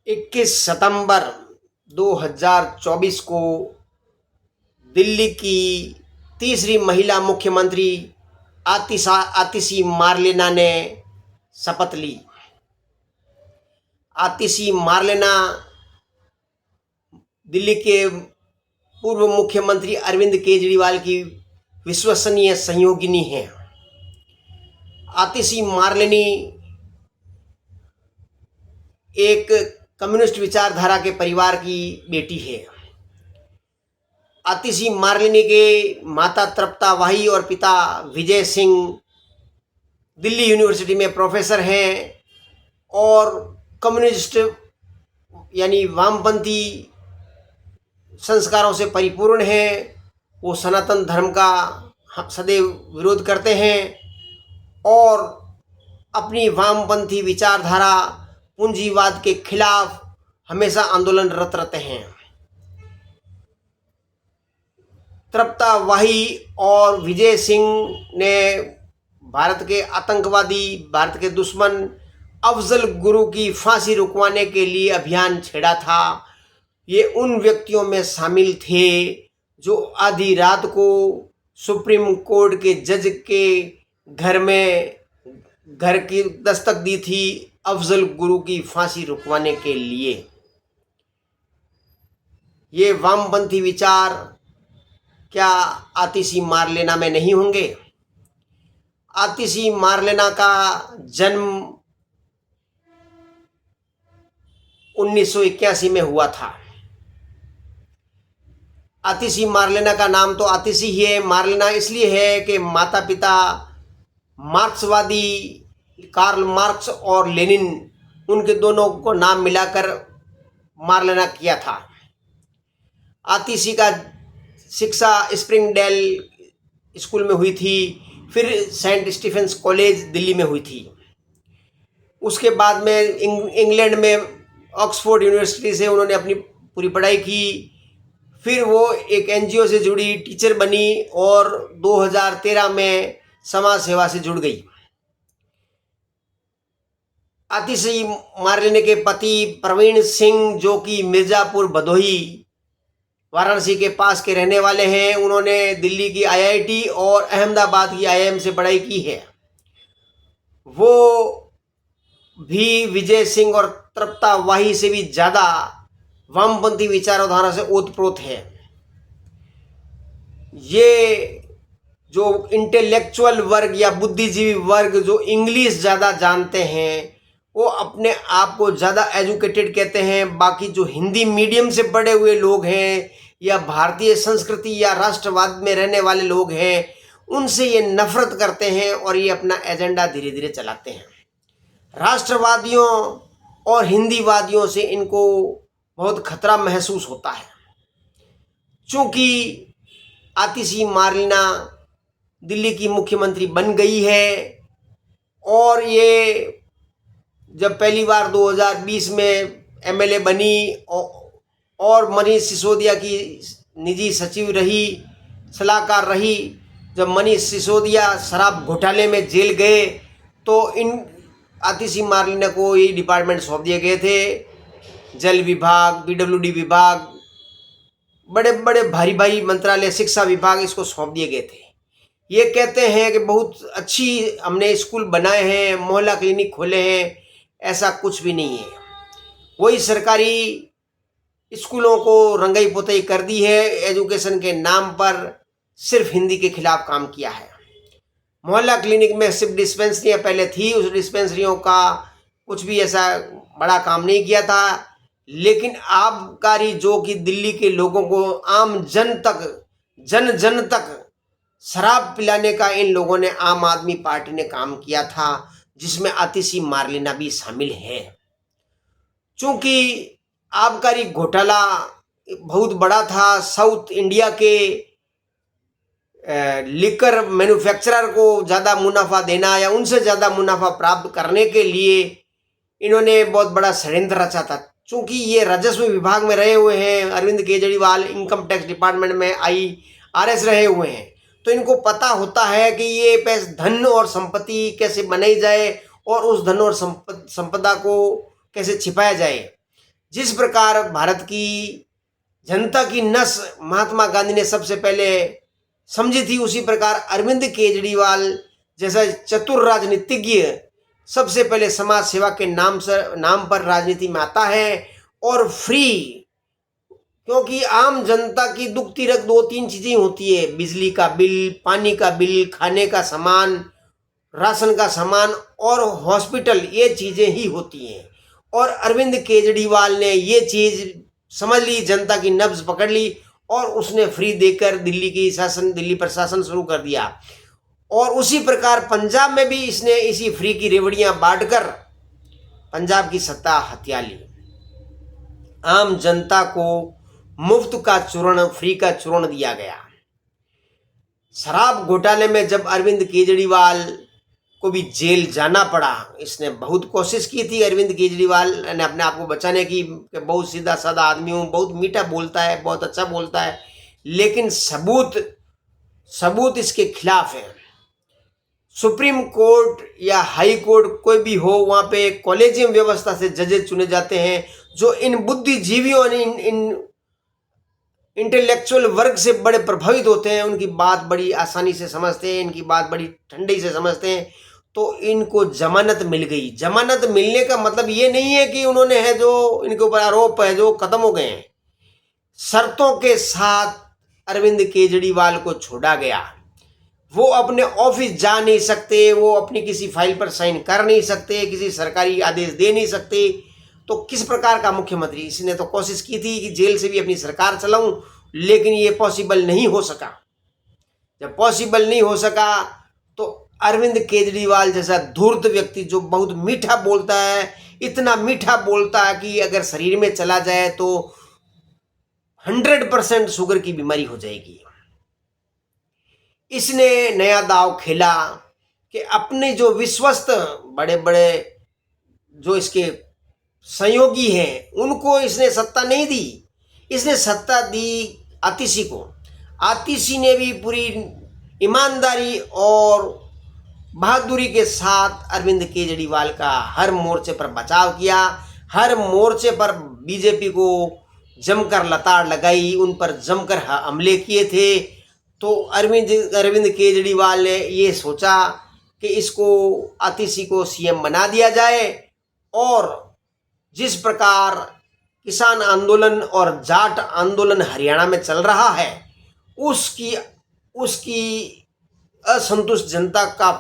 21 सितंबर 2024 को दिल्ली की तीसरी महिला मुख्यमंत्री आतिशी मार्लेना ने शपथ ली। आतिशी मार्लेना दिल्ली के पूर्व मुख्यमंत्री अरविंद केजरीवाल की विश्वसनीय सहयोगिनी हैं। आतिशी मार्लेनी एक कम्युनिस्ट विचारधारा के परिवार की बेटी है। आतिशी मार्लेनी के माता तृप्ता वाही और पिता विजय सिंह दिल्ली यूनिवर्सिटी में प्रोफेसर हैं और कम्युनिस्ट यानी वामपंथी संस्कारों से परिपूर्ण हैं। वो सनातन धर्म का सदैव विरोध करते हैं और अपनी वामपंथी विचारधारा पूंजीवाद के खिलाफ हमेशा आंदोलनरत रहते हैं। तृप्ता वाही और विजय सिंह ने भारत के आतंकवादी, भारत के दुश्मन अफजल गुरु की फांसी रुकवाने के लिए अभियान छेड़ा था। ये उन व्यक्तियों में शामिल थे जो आधी रात को सुप्रीम कोर्ट के जज के घर की दस्तक दी थी अफजल गुरु की फांसी रुकवाने के लिए। ये वामपंथी विचार क्या आतिशी मार्लेना में नहीं होंगे? आतिशी मार्लेना का जन्म 1981 में हुआ था। आतिशी मार्लेना का नाम तो आतिशी ही है। मार्लेना इसलिए है कि माता पिता मार्क्सवादी कार्ल मार्क्स और लेनिन, उनके दोनों को नाम मिलाकर मार्लेना किया था। आतिशी का शिक्षा स्प्रिंगडेल स्कूल में हुई थी, फिर सेंट स्टीफेंस कॉलेज दिल्ली में हुई थी। उसके बाद में इंग्लैंड में ऑक्सफोर्ड यूनिवर्सिटी से उन्होंने अपनी पूरी पढ़ाई की। फिर वो एक एनजीओ से जुड़ी, टीचर बनी और 2013 में समाज सेवा से जुड़ गई। आतिशी मार्लेना के पति प्रवीण सिंह, जो कि मिर्जापुर भदोही वाराणसी के पास के रहने वाले हैं, उन्होंने दिल्ली की आईआईटी और अहमदाबाद की आईआईएम से पढ़ाई की है। वो भी विजय सिंह और तृप्ता वाही से भी ज़्यादा वामपंथी विचारधारा से ओतप्रोत है। ये जो इंटेलेक्चुअल वर्ग या बुद्धिजीवी वर्ग जो इंग्लिश ज़्यादा जानते हैं, वो अपने आप को ज़्यादा एजुकेटेड कहते हैं। बाकी जो हिंदी मीडियम से पढ़े हुए लोग हैं या भारतीय संस्कृति या राष्ट्रवाद में रहने वाले लोग हैं, उनसे ये नफरत करते हैं और ये अपना एजेंडा धीरे धीरे चलाते हैं। राष्ट्रवादियों और हिंदीवादियों से इनको बहुत खतरा महसूस होता है। चूँकि आतिशी मार्लेना दिल्ली की मुख्यमंत्री बन गई है और ये जब पहली बार 2020 में एमएलए बनी और मनीष सिसोदिया की निजी सचिव रही, सलाहकार रही। जब मनीष सिसोदिया शराब घोटाले में जेल गए तो इन आतिशी मार्लेना को ये डिपार्टमेंट सौंप दिए गए थे। जल विभाग, पीडब्ल्यूडी विभाग, बड़े बड़े भारी मंत्रालय, शिक्षा विभाग, इसको सौंप दिए गए थे। ये कहते हैं कि बहुत अच्छी हमने स्कूल बनाए हैं, मोहल्ला क्लिनिक खोले हैं। ऐसा कुछ भी नहीं है। वही सरकारी स्कूलों को रंगाई पुताई कर दी है। एजुकेशन के नाम पर सिर्फ हिंदी के खिलाफ काम किया है। मोहल्ला क्लिनिक में सिर्फ डिस्पेंसरियाँ पहले थी, उस डिस्पेंसरियों का कुछ भी ऐसा बड़ा काम नहीं किया था। लेकिन आबकारी जो कि दिल्ली के लोगों को, आम जन तक, जन तक शराब पिलाने का इन लोगों ने, आम आदमी पार्टी ने काम किया था, जिसमें आतिशी मार्लेना भी शामिल है। चूँकि आबकारी घोटाला बहुत बड़ा था, साउथ इंडिया के लिकर मैन्युफैक्चरर को ज़्यादा मुनाफा देना या उनसे ज़्यादा मुनाफा प्राप्त करने के लिए इन्होंने बहुत बड़ा षड्यंत्र रचा था। चूँकि ये राजस्व विभाग में रहे हुए हैं, Arvind Kejriwal income tax department में IRS रहे हुए हैं, तो इनको पता होता है कि ये पैसे, धन और संपत्ति कैसे बनाई जाए और उस धन और संपदा को कैसे छिपाया जाए। जिस प्रकार भारत की जनता की नस महात्मा गांधी ने सबसे पहले समझी थी, उसी प्रकार अरविंद केजरीवाल जैसा चतुर राजनीतिज्ञ सबसे पहले समाज सेवा के नाम पर राजनीति में आता है। और फ्री, क्योंकि आम जनता की दुखती रख 2-3 चीजें होती है, बिजली का बिल, पानी का बिल, खाने का सामान, राशन का सामान और हॉस्पिटल, ये चीजें ही होती हैं। और अरविंद केजरीवाल ने ये चीज समझ ली, जनता की नब्ज पकड़ ली और उसने फ्री देकर दिल्ली प्रशासन शुरू कर दिया। और उसी प्रकार पंजाब में भी इसने इसी फ्री की रेवड़ियां बांटकर पंजाब की सत्ता हथिया ली। आम जनता को मुफ्त का चूर्ण, फ्री का चूर्ण दिया गया। शराब घोटाले में जब अरविंद केजरीवाल को भी जेल जाना पड़ा, इसने बहुत कोशिश की थी अरविंद केजरीवाल ने अपने आप को बचाने की, बहुत सीधा साधा आदमी हूँ, बहुत मीठा बोलता है, बहुत अच्छा बोलता है, लेकिन सबूत इसके खिलाफ है। सुप्रीम कोर्ट या हाई कोर्ट कोई भी हो, वहाँ पे कॉलेजियम व्यवस्था से जजेस चुने जाते हैं जो इन बुद्धिजीवियों और इन इंटेलेक्चुअल वर्ग से बड़े प्रभावित होते हैं, उनकी बात बड़ी आसानी से समझते हैं, इनकी बात बड़ी ठंडी से समझते हैं। तो इनको जमानत मिल गई। जमानत मिलने का मतलब ये नहीं है कि उन्होंने है जो इनके ऊपर आरोप है जो खत्म हो गए हैं। शर्तों के साथ अरविंद केजरीवाल को छोड़ा गया। वो अपने ऑफिस जा नहीं सकते, वो अपनी किसी फाइल पर साइन कर नहीं सकते, किसी सरकारी आदेश दे नहीं सकते। तो किस प्रकार का मुख्यमंत्री? इसने तो कोशिश की थी कि जेल से भी अपनी सरकार चलाऊं, लेकिन ये पॉसिबल नहीं हो सका। जब पॉसिबल नहीं हो सका तो अरविंद केजरीवाल जैसा धूर्त व्यक्ति जो बहुत मीठा बोलता है, इतना मीठा बोलता है कि अगर शरीर में चला जाए तो 100% शुगर की बीमारी हो जाएगी। इसने नया दांव खेला कि अपने जो विश्वस्त बड़े बड़े जो इसके सहयोगी हैं उनको इसने सत्ता नहीं दी, इसने सत्ता दी आतिशी को। आतिशी ने भी पूरी ईमानदारी और बहादुरी के साथ अरविंद केजरीवाल का हर मोर्चे पर बचाव किया, हर मोर्चे पर बीजेपी को जमकर लताड़ लगाई, उन पर जमकर हमले किए थे। तो अरविंद केजरीवाल ने ये सोचा कि इसको आतिशी को सीएम बना दिया जाए। और जिस प्रकार किसान आंदोलन और जाट आंदोलन हरियाणा में चल रहा है, उसकी असंतुष्ट जनता का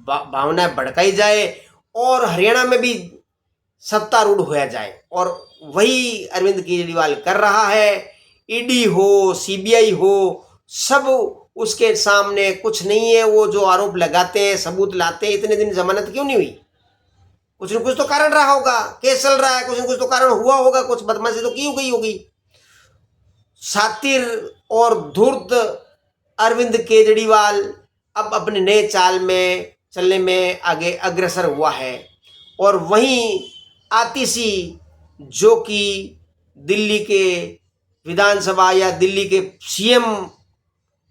भावनाएं भड़काई जाए और हरियाणा में भी सत्तारूढ़ होया जाए। और वही अरविंद केजरीवाल कर रहा है। ईडी हो, सीबीआई हो, सब उसके सामने कुछ नहीं है। वो जो आरोप लगाते हैं, सबूत लाते हैं, इतने दिन जमानत क्यों नहीं हुई? कुछ न कुछ तो कारण रहा होगा, केस चल रहा है, कुछ न कुछ तो कारण हुआ होगा, कुछ बदमाशी तो की हो गई होगी। शातिर और धूर्त अरविंद केजरीवाल अब अपने नए चाल में चलने में आगे अग्रसर हुआ है। और वहीं आतिशी जो कि दिल्ली के विधानसभा या दिल्ली के सीएम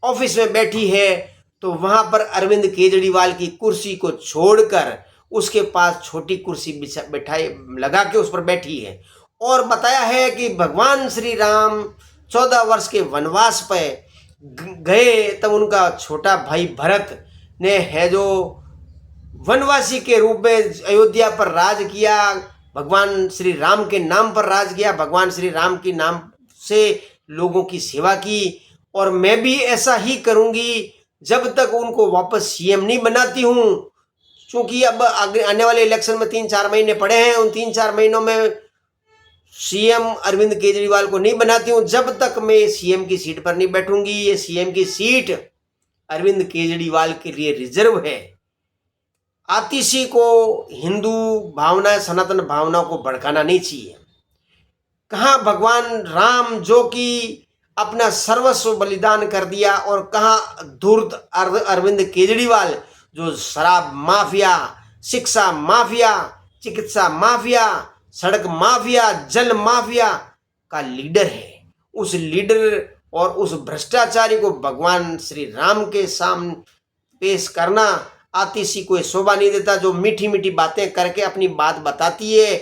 ऑफिस में बैठी है, तो वहां पर अरविंद केजरीवाल की कुर्सी को छोड़कर उसके पास छोटी कुर्सी बैठाई लगा के उस पर बैठी है और बताया है कि भगवान श्री राम 14 वर्ष के वनवास पे गए, तब उनका छोटा भाई भरत ने है जो वनवासी के रूप में अयोध्या पर राज किया, भगवान श्री राम के नाम पर राज किया, भगवान श्री राम के नाम से लोगों की सेवा की। और मैं भी ऐसा ही करूंगी जब तक उनको वापस सीएम नहीं बनाती हूं, क्योंकि अब आने वाले इलेक्शन में 3-4 महीने पड़े हैं। उन 3-4 महीनों में सीएम अरविंद केजरीवाल को नहीं बनाती हूं, जब तक मैं सीएम की सीट पर नहीं बैठूंगी। ये सीएम की सीट अरविंद केजरीवाल के लिए रिजर्व है। आतिशी को हिंदू भावना, सनातन भावना को भड़काना नहीं चाहिए। कहाँ भगवान राम जो कि अपना सर्वस्व बलिदान कर दिया, और कहाँ धूर्त अरविंद केजरीवाल जो शराब माफिया, शिक्षा माफिया, चिकित्सा माफिया, सड़क माफिया, जल माफिया का लीडर है। उस लीडर और उस भ्रष्टाचारी को भगवान श्री राम के सामने पेश करना आतिशी को शोभा नहीं देता, जो मीठी मीठी बातें करके अपनी बात बताती है।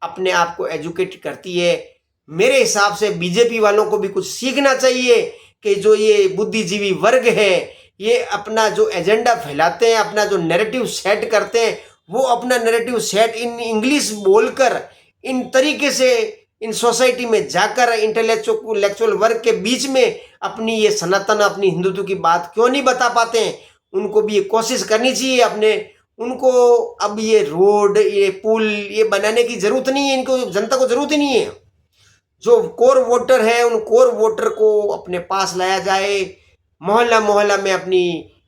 अपने आप को एजुकेट करती है। मेरे हिसाब से बीजेपी वालों को भी कुछ सीखना चाहिए कि जो ये बुद्धिजीवी वर्ग है, ये अपना जो एजेंडा फैलाते हैं, अपना जो नैरेटिव सेट करते हैं, वो अपना नैरेटिव सेट इन इंग्लिश बोलकर, इन तरीके से इन सोसाइटी में जाकर इंटेलेक्चुअल वर्ग के बीच में अपनी ये सनातन, अपनी हिंदुत्व की बात क्यों नहीं बता पाते हैं। उनको भी ये कोशिश करनी चाहिए अपने, उनको अब ये रोड, ये पुल, ये बनाने की जरूरत नहीं है, इनको जनता को जरूरत ही नहीं है। जो कोर वोटर है, उन कोर वोटर को अपने पास लाया जाए, मोहल्ला मोहल्ला में अपनी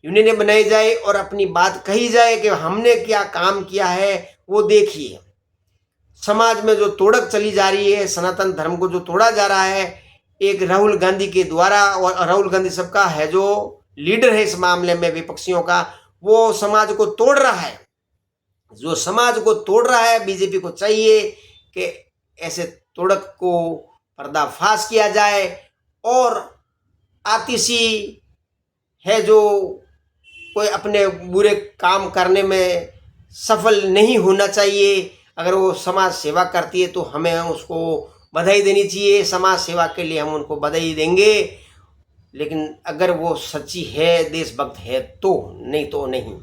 यूनियनें बनाई जाए और अपनी बात कही जाए कि हमने क्या काम किया है वो देखिए। समाज में जो तोड़क चली जा रही है, सनातन धर्म को जो तोड़ा जा रहा है एक राहुल गांधी के द्वारा, और राहुल गांधी सबका है जो लीडर है इस मामले में विपक्षियों का, वो समाज को तोड़ रहा है। जो समाज को तोड़ रहा है, बीजेपी को चाहिए कि ऐसे तोड़क को पर्दाफाश किया जाए, और आतिशी है जो कोई अपने बुरे काम करने में सफल नहीं होना चाहिए। अगर वो समाज सेवा करती है तो हमें उसको बधाई देनी चाहिए, समाज सेवा के लिए हम उनको बधाई देंगे। लेकिन अगर वो सच्ची है, देशभक्त है तो, नहीं तो नहीं।